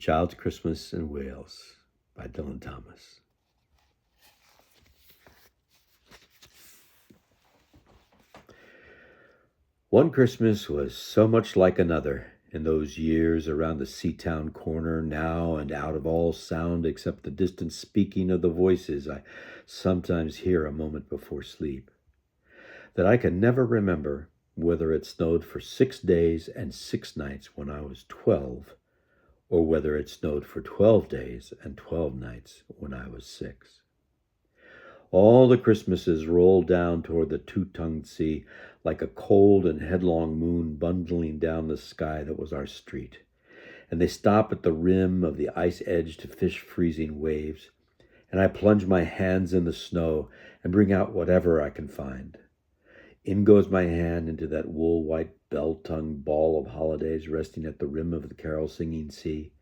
Child's Christmas in Wales by Dylan Thomas. One Christmas was so much like another in those years around the Seatown corner, now and out of all sound except the distant speaking of the voices I sometimes hear a moment before sleep, that I can never remember whether it snowed for 6 days and 6 nights when I was 12, or whether it snowed for 12 days and 12 nights when I was 6. All the Christmases rolled down toward the two-tongued sea like a cold and headlong moon bundling down the sky that was our street. And they stop at the rim of the ice edge to fish freezing waves, and I plunge my hands in the snow and bring out whatever I can find. In goes my hand into that wool-white bell-tongued ball of holidays resting at the rim of the carol-singing sea,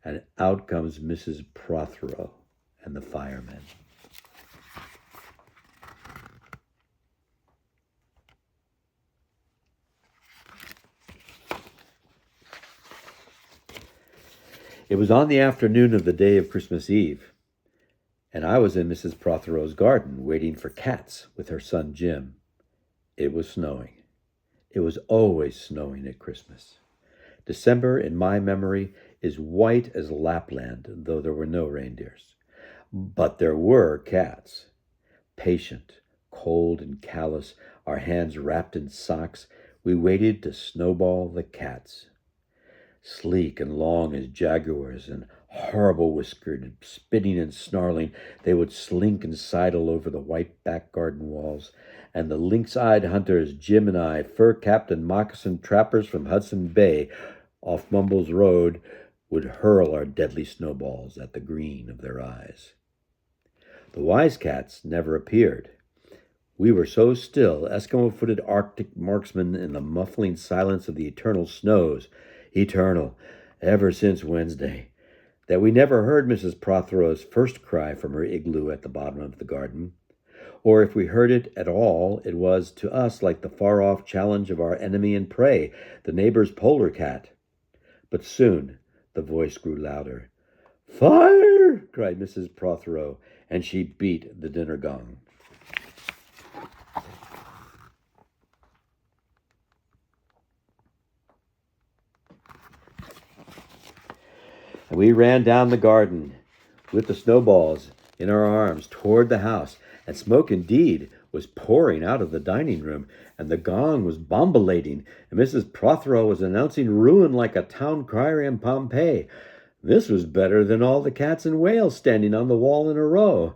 and out comes Mrs. Prothero and the firemen. It was on the afternoon of the day of Christmas Eve, and I was in Mrs. Prothero's garden waiting for Cats with her son Jim. It was snowing. It was always snowing at Christmas. December, in my memory, is white as Lapland, though there were no reindeers. But there were cats. Patient, cold and callous, our hands wrapped in socks, we waited to snowball the cats. Sleek and long as jaguars and horrible-whiskered, spitting and snarling, they would slink and sidle over the white back garden walls, and the lynx-eyed hunters, Jim and I, fur-capped and moccasined trappers from Hudson Bay off Mumbles Road, would hurl our deadly snowballs at the green of their eyes. The wise cats never appeared. We were so still, Eskimo-footed Arctic marksmen in the muffling silence of the eternal snows, eternal, ever since Wednesday, that we never heard Mrs. Prothero's first cry from her igloo at the bottom of the garden. Or if we heard it at all, it was to us like the far-off challenge of our enemy and prey, the neighbor's polar cat. But soon the voice grew louder. "Fire!" cried Mrs. Prothero, and she beat the dinner gong. And we ran down the garden with the snowballs in our arms toward the house, and smoke indeed was pouring out of the dining room, and the gong was bombilating, and Mrs. Prothero was announcing ruin like a town crier in Pompeii. This was better than all the cats in Wales standing on the wall in a row.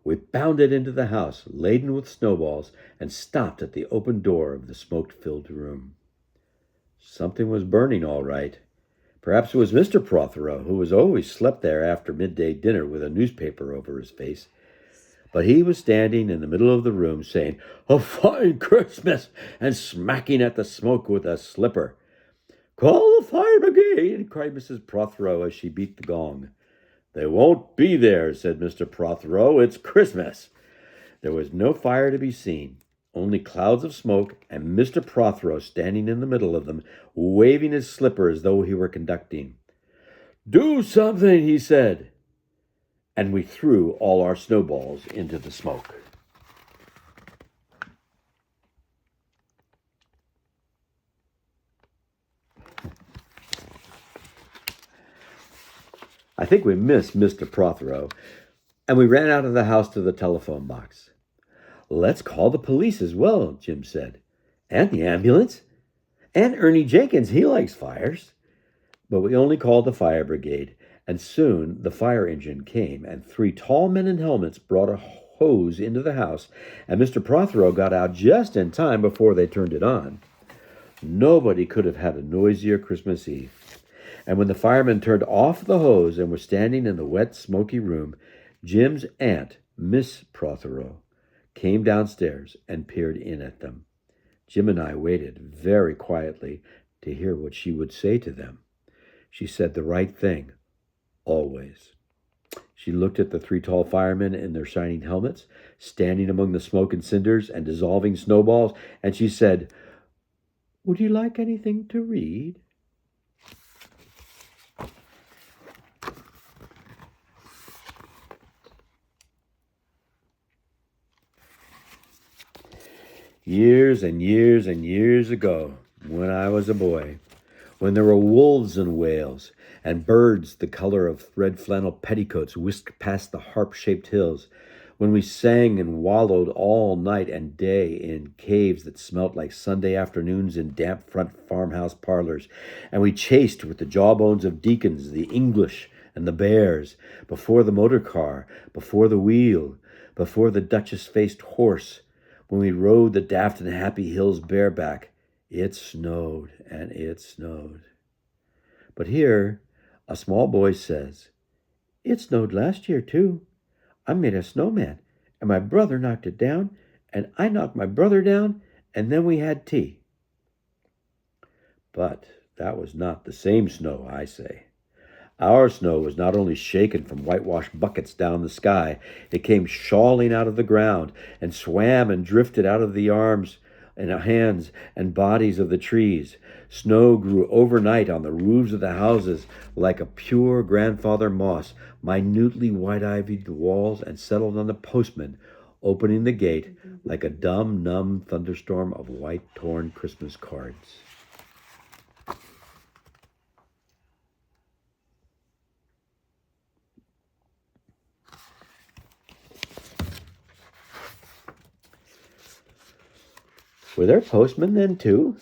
We bounded into the house, laden with snowballs, and stopped at the open door of the smoke-filled room. Something was burning all right. Perhaps it was Mr. Prothero, who was always slept there after midday dinner with a newspaper over his face. But he was standing in the middle of the room saying, "A fine Christmas," and smacking at the smoke with a slipper. "Call the fire brigade," cried Mrs. Prothero as she beat the gong. "They won't be there," said Mr. Prothero. "It's Christmas." There was no fire to be seen, only clouds of smoke, and Mr. Prothero standing in the middle of them, waving his slipper as though he were conducting. "Do something," he said. And we threw all our snowballs into the smoke. I think we missed Mr. Prothero, and we ran out of the house to the telephone box. "Let's call the police as well," Jim said. "And the ambulance. And Ernie Jenkins, he likes fires." But we only called the fire brigade, and soon the fire engine came, and 3 tall men in helmets brought a hose into the house, and Mr. Prothero got out just in time before they turned it on. Nobody could have had a noisier Christmas Eve. And when the firemen turned off the hose and were standing in the wet, smoky room, Jim's aunt, Miss Prothero, came downstairs and peered in at them. Jim and I waited very quietly to hear what she would say to them. She said the right thing, always. She looked at the 3 tall firemen in their shining helmets, standing among the smoke and cinders and dissolving snowballs, and she said, "Would you like anything to read?" Years and years and years ago, when I was a boy, when there were wolves in Wales, and birds the color of red flannel petticoats whisked past the harp-shaped hills, when we sang and wallowed all night and day in caves that smelt like Sunday afternoons in damp front farmhouse parlors, and we chased with the jawbones of deacons the English and the bears, before the motor car, before the wheel, before the duchess-faced horse, when we rode the daft and happy hills bareback, it snowed and it snowed. But here, a small boy says, "It snowed last year, too. I made a snowman, and my brother knocked it down, and I knocked my brother down, and then we had tea." But that was not the same snow, I say. Our snow was not only shaken from whitewashed buckets down the sky, it came shawling out of the ground, and swam and drifted out of the arms and hands and bodies of the trees. Snow grew overnight on the roofs of the houses like a pure grandfather moss, minutely white-ivied the walls, and settled on the postman, opening the gate like a dumb, numb thunderstorm of white, torn Christmas cards. Were there postmen then, too?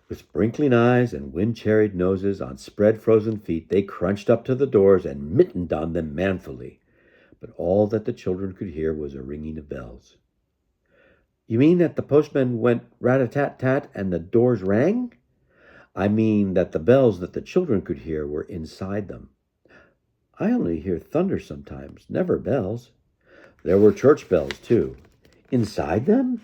With sprinkling eyes and wind-cherried noses on spread frozen feet, they crunched up to the doors and mittened on them manfully. But all that the children could hear was a ringing of bells. "You mean that the postman went rat-a-tat-tat and the doors rang?" "I mean that the bells that the children could hear were inside them." "I only hear thunder sometimes, never bells." "There were church bells, too." "Inside them?"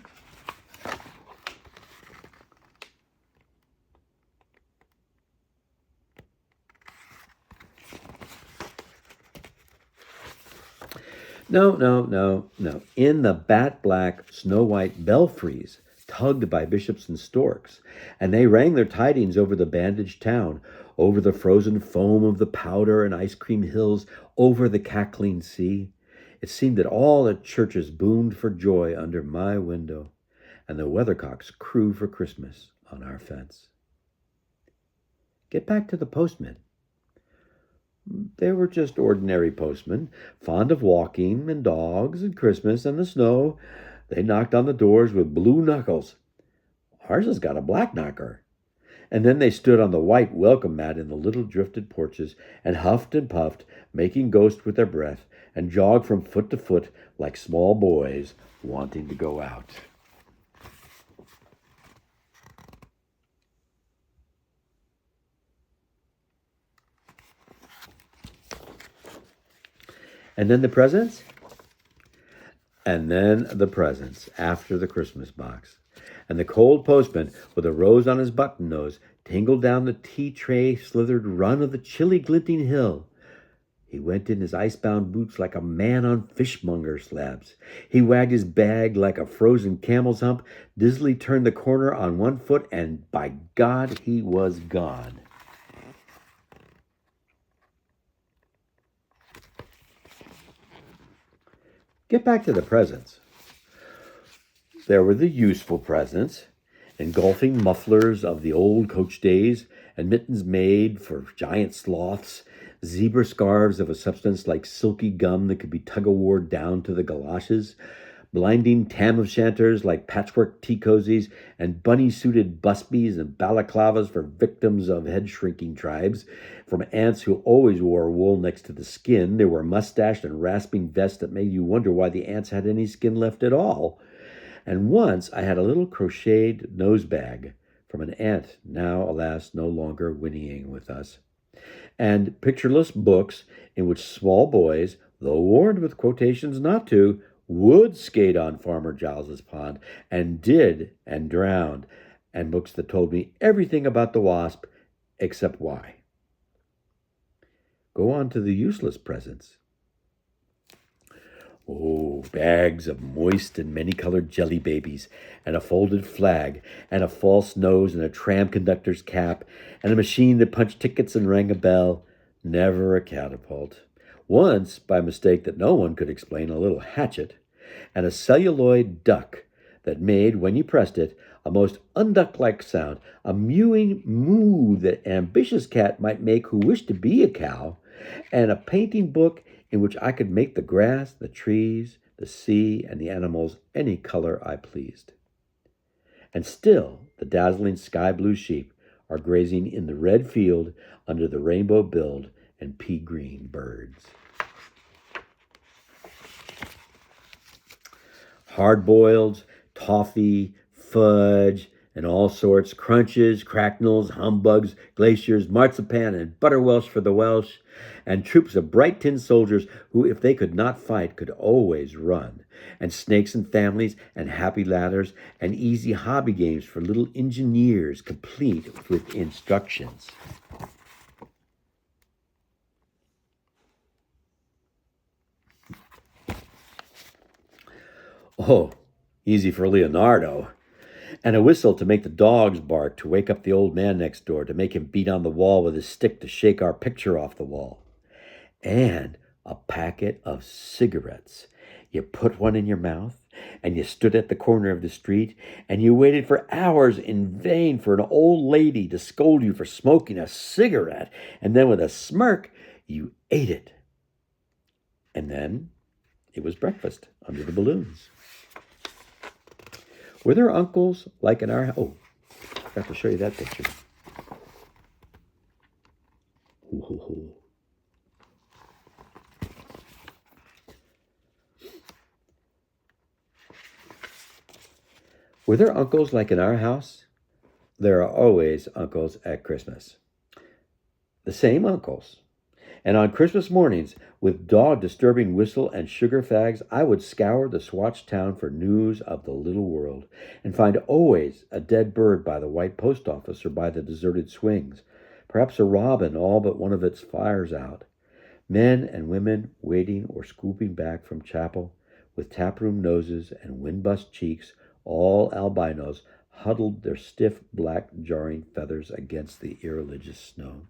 No. In the bat-black, snow-white belfries, tugged by bishops and storks, and they rang their tidings over the bandaged town, over the frozen foam of the powder and ice cream hills, over the cackling sea. It seemed that all the churches boomed for joy under my window, and the weathercocks crew for Christmas on our fence. Get back to the postmen. They were just ordinary postmen, fond of walking and dogs and Christmas and the snow. They knocked on the doors with blue knuckles. Ours has got a black knocker. And then they stood on the white welcome mat in the little drifted porches and huffed and puffed, making ghost with their breath, and jogged from foot to foot like small boys wanting to go out. And then the presents? And then the presents after the Christmas box. And the cold postman, with a rose on his button nose, tingled down the tea tray slithered run of the chilly glinting hill. He went in his icebound boots like a man on fishmonger slabs. He wagged his bag like a frozen camel's hump, dizzily turned the corner on one foot, and by God, he was gone. Get back to the presents. There were the useful presents, engulfing mufflers of the old coach days, and mittens made for giant sloths, zebra scarves of a substance like silky gum that could be tug-of-warred down to the galoshes, blinding tam-o'-shanters like patchwork tea cozies, and bunny-suited busbies and balaclavas for victims of head-shrinking tribes. From aunts who always wore wool next to the skin, there were mustached and rasping vests that made you wonder why the aunts had any skin left at all. And once I had a little crocheted nose bag from an aunt, now, alas, no longer whinnying with us, and pictureless books in which small boys, though warned with quotations not to, would skate on Farmer Giles's pond, and did, and drowned, and books that told me everything about the wasp except why. Go on to the useless presents. Oh, bags of moist and many-colored jelly babies, and a folded flag, and a false nose, and a tram conductor's cap, and a machine that punched tickets and rang a bell. Never a catapult. Once, by mistake that no one could explain, a little hatchet, and a celluloid duck that made, when you pressed it, a most unduck-like sound, a mewing moo that an ambitious cat might make who wished to be a cow, and a painting book in which I could make the grass, the trees, the sea, and the animals any color I pleased. And still the dazzling sky-blue sheep are grazing in the red field under the rainbow-billed and pea-green birds. Hard-boiled, toffee, fudge, and all sorts, crunches, cracknels, humbugs, glaciers, marzipan, and butterwelsh for the Welsh, and troops of bright tin soldiers who, if they could not fight, could always run, and snakes and families, and happy ladders, and easy hobby games for little engineers, complete with instructions. Oh, easy for Leonardo. And a whistle to make the dogs bark, to wake up the old man next door, to make him beat on the wall with his stick to shake our picture off the wall. And a packet of cigarettes. You put one in your mouth, and you stood at the corner of the street, and you waited for hours in vain for an old lady to scold you for smoking a cigarette, and then with a smirk, you ate it. And then it was breakfast under the balloons. Were there uncles like in our house? Oh, I forgot to show you that picture. Ooh. Were there uncles like in our house? There are always uncles at Christmas. The same uncles. And on Christmas mornings, with dog-disturbing whistle and sugar fags, I would scour the Swatch town for news of the little world, and find always a dead bird by the white post office or by the deserted swings, perhaps a robin all but one of its fires out. Men and women waiting or scooping back from chapel, with taproom noses and wind-bust cheeks, all albinos, huddled their stiff black jarring feathers against the irreligious snow.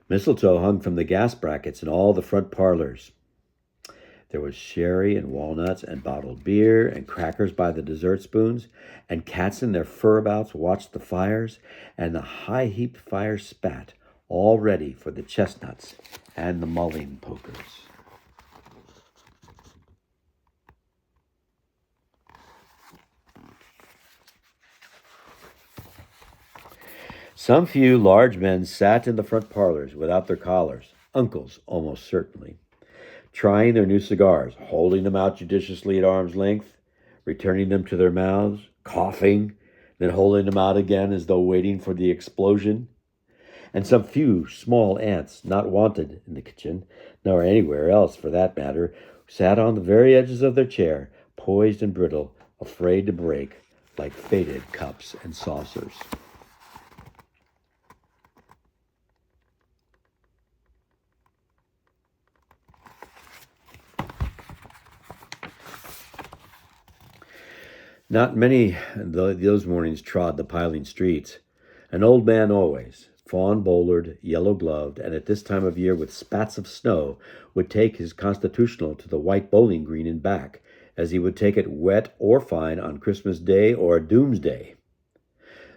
Mistletoe hung from the gas brackets in all the front parlors. There was sherry and walnuts and bottled beer and crackers by the dessert spoons, and cats in their furabouts watched the fires, and the high-heaped fire spat, all ready for the chestnuts and the mullein pokers. Some few large men sat in the front parlors without their collars, uncles almost certainly, trying their new cigars, holding them out judiciously at arm's length, returning them to their mouths, coughing, then holding them out again as though waiting for the explosion. And some few small aunts, not wanted in the kitchen, nor anywhere else for that matter, sat on the very edges of their chair, poised and brittle, afraid to break, like faded cups and saucers. Not many those mornings trod the piling streets. An old man always, fawn-bowlered, yellow-gloved, and at this time of year with spats of snow, would take his constitutional to the white bowling green and back, as he would take it wet or fine on Christmas Day or Doomsday.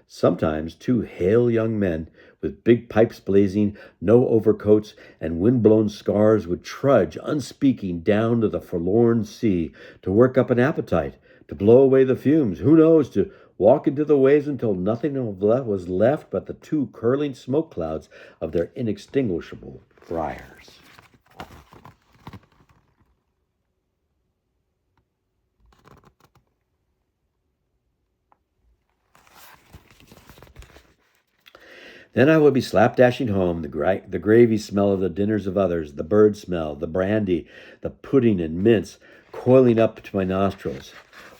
Sometimes 2 hale young men, with big pipes blazing, no overcoats, and wind-blown scars, would trudge, unspeaking, down to the forlorn sea to work up an appetite, to blow away the fumes, who knows, to walk into the waves until nothing was left but the 2 curling smoke clouds of their inextinguishable briars. Then I would be slapdashing home, the gravy smell of the dinners of others, the bird smell, the brandy, the pudding and mince coiling up to my nostrils,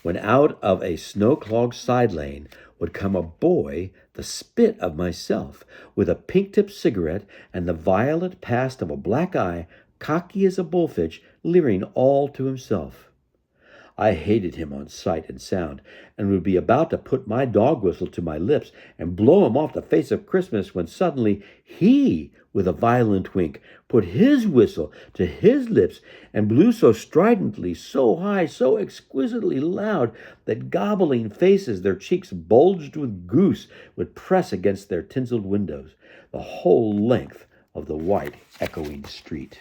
when out of a snow-clogged side lane would come a boy, the spit of myself, with a pink-tipped cigarette and the violet past of a black eye, cocky as a bullfinch, leering all to himself. I hated him on sight and sound, and would be about to put my dog whistle to my lips and blow him off the face of Christmas when suddenly he, with a violent wink, put his whistle to his lips and blew so stridently, so high, so exquisitely loud that gobbling faces, their cheeks bulged with goose, would press against their tinseled windows the whole length of the white, echoing street.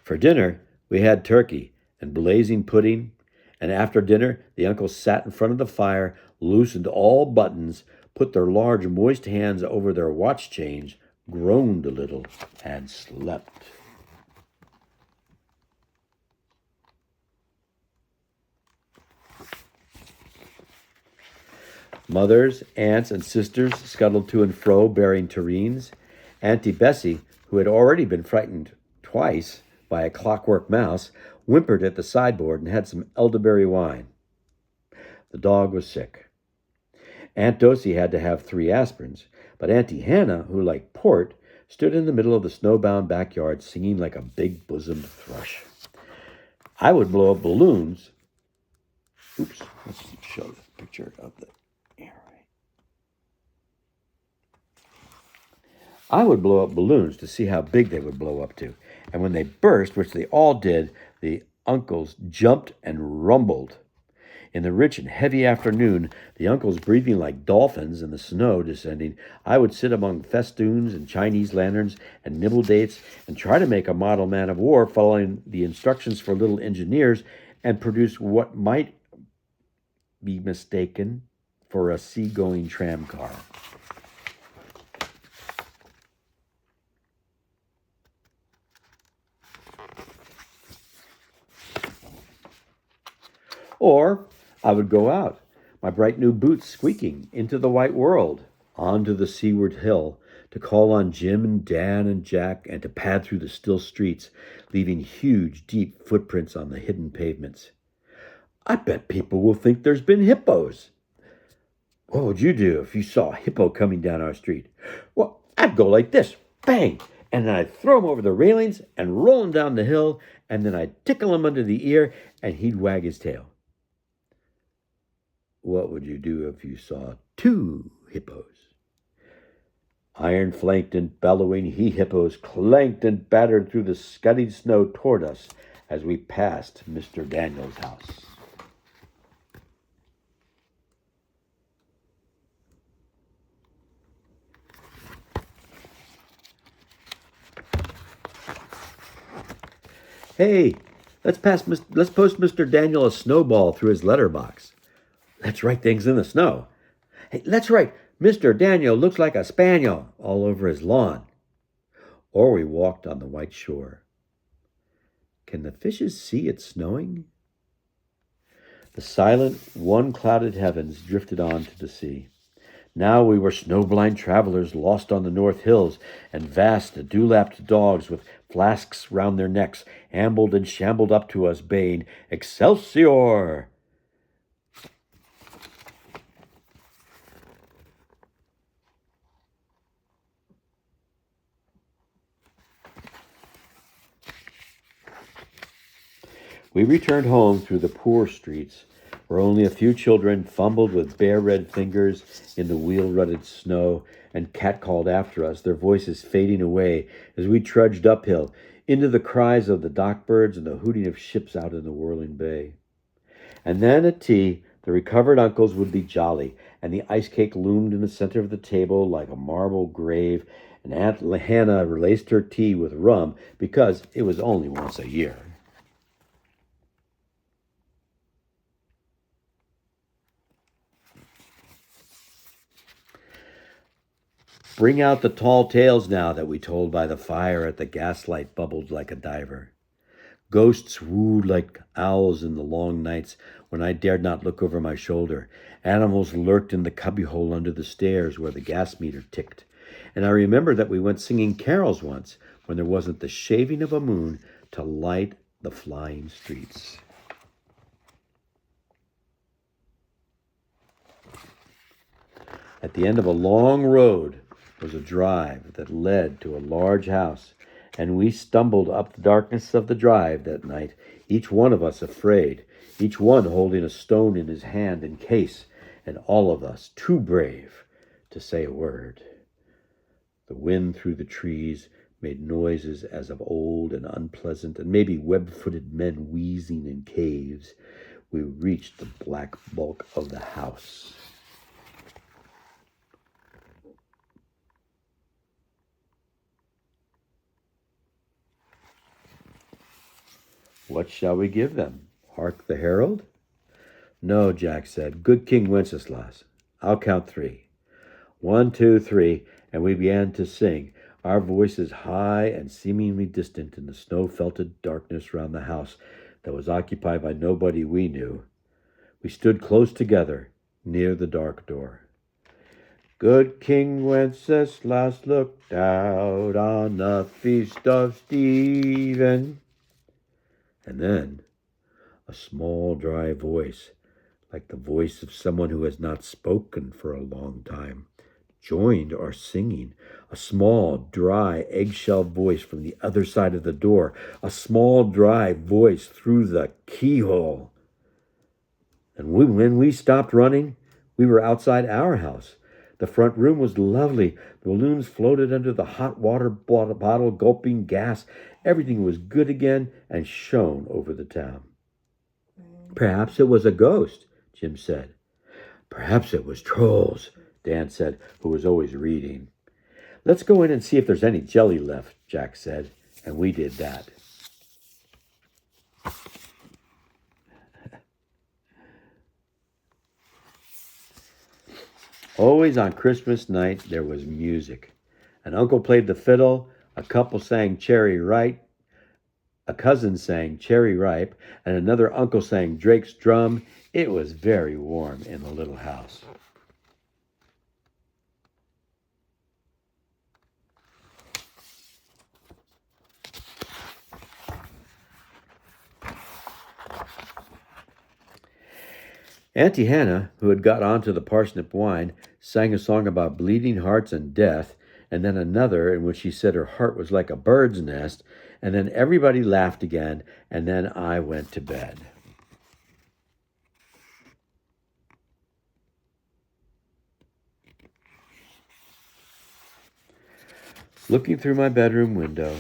For dinner, we had turkey and blazing pudding, and after dinner, the uncles sat in front of the fire, loosened all buttons, put their large moist hands over their watch chains, groaned a little, and slept. Mothers, aunts, and sisters scuttled to and fro bearing tureens. Auntie Bessie, who had already been frightened twice by a clockwork mouse, whimpered at the sideboard and had some elderberry wine. The dog was sick. Aunt Dosey had to have 3 aspirins, but Auntie Hannah, who liked port, stood in the middle of the snowbound backyard singing like a big-bosomed thrush. I would blow up balloons. Oops, let's show the picture of the I would blow up balloons to see how big they would blow up to. And when they burst, which they all did, the uncles jumped and rumbled. In the rich and heavy afternoon, the uncles breathing like dolphins and the snow descending, I would sit among festoons and Chinese lanterns and nibble dates and try to make a model man of war following the instructions for little engineers and produce what might be mistaken for a seagoing tram car. Or I would go out, my bright new boots squeaking, into the white world, onto the seaward hill, to call on Jim and Dan and Jack, and to pad through the still streets, leaving huge, deep footprints on the hidden pavements. I bet people will think there's been hippos. What would you do if you saw a hippo coming down our street? Well, I'd go like this, bang, and then I'd throw him over the railings and roll him down the hill, and then I'd tickle him under the ear, and he'd wag his tail. What would you do if you saw 2 hippos? Iron-flanked and bellowing he-hippos clanked and battered through the scudding snow toward us as we passed Mr. Daniel's house. Hey, let's post Mr. Daniel a snowball through his letterbox. Let's write things in the snow. Hey, let's write, Mr. Daniel looks like a spaniel all over his lawn. Or we walked on the white shore. Can the fishes see it snowing? The silent, one-clouded heavens drifted on to the sea. Now we were snow-blind travelers lost on the north hills, and vast, dew-lapped dogs with flasks round their necks ambled and shambled up to us, baying, "Excelsior!" We returned home through the poor streets, where only a few children fumbled with bare red fingers in the wheel-rutted snow and catcalled after us, their voices fading away as we trudged uphill into the cries of the dock-birds and the hooting of ships out in the whirling bay. And then at tea, the recovered uncles would be jolly, and the ice cake loomed in the center of the table like a marble grave, and Aunt Hannah laced her tea with rum because it was only once a year. Bring out the tall tales now that we told by the fire at the gaslight bubbled like a diver. Ghosts wooed like owls in the long nights when I dared not look over my shoulder. Animals lurked in the cubbyhole under the stairs where the gas meter ticked. And I remember that we went singing carols once when there wasn't the shaving of a moon to light the flying streets. At the end of a long road, was a drive that led to a large house, and we stumbled up the darkness of the drive that night, each one of us afraid, each one holding a stone in his hand in case, and all of us too brave to say a word. The wind through the trees made noises as of old and unpleasant, and maybe web-footed men wheezing in caves. We reached the black bulk of the house. What shall we give them? Hark the herald? No, Jack said. Good King Wenceslas. I'll count 3. 1, 2, 3, and we began to sing, our voices high and seemingly distant in the snow-felted darkness round the house that was occupied by nobody we knew. We stood close together near the dark door. Good King Wenceslas looked out on the feast of Stephen. And then a small, dry voice, like the voice of someone who has not spoken for a long time, joined our singing. A small, dry, eggshell voice from the other side of the door. A small, dry voice through the keyhole. And when we stopped running, we were outside our house. The front room was lovely. The balloons floated under the hot water bottle, gulping gas. Everything was good again and shone over the town. Perhaps it was a ghost, Jim said. Perhaps it was trolls, Dan said, who was always reading. Let's go in and see if there's any jelly left, Jack said, and we did that. Always on Christmas night, there was music. An uncle played the fiddle, a couple sang Cherry Ripe, a cousin sang Cherry Ripe, and another uncle sang Drake's drum. It was very warm in the little house. Auntie Hannah, who had got onto the parsnip wine, sang a song about bleeding hearts and death, and then another in which she said her heart was like a bird's nest, and then everybody laughed again, and then I went to bed. Looking through my bedroom window,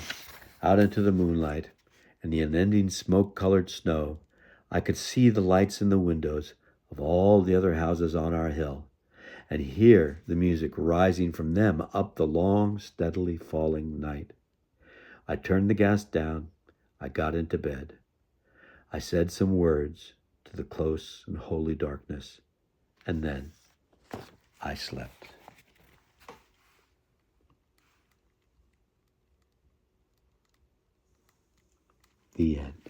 out into the moonlight and the unending smoke-colored snow, I could see the lights in the windows of all the other houses on our hill, and hear the music rising from them up the long, steadily falling night. I turned the gas down. I got into bed. I said some words to the close and holy darkness, and then I slept. The end.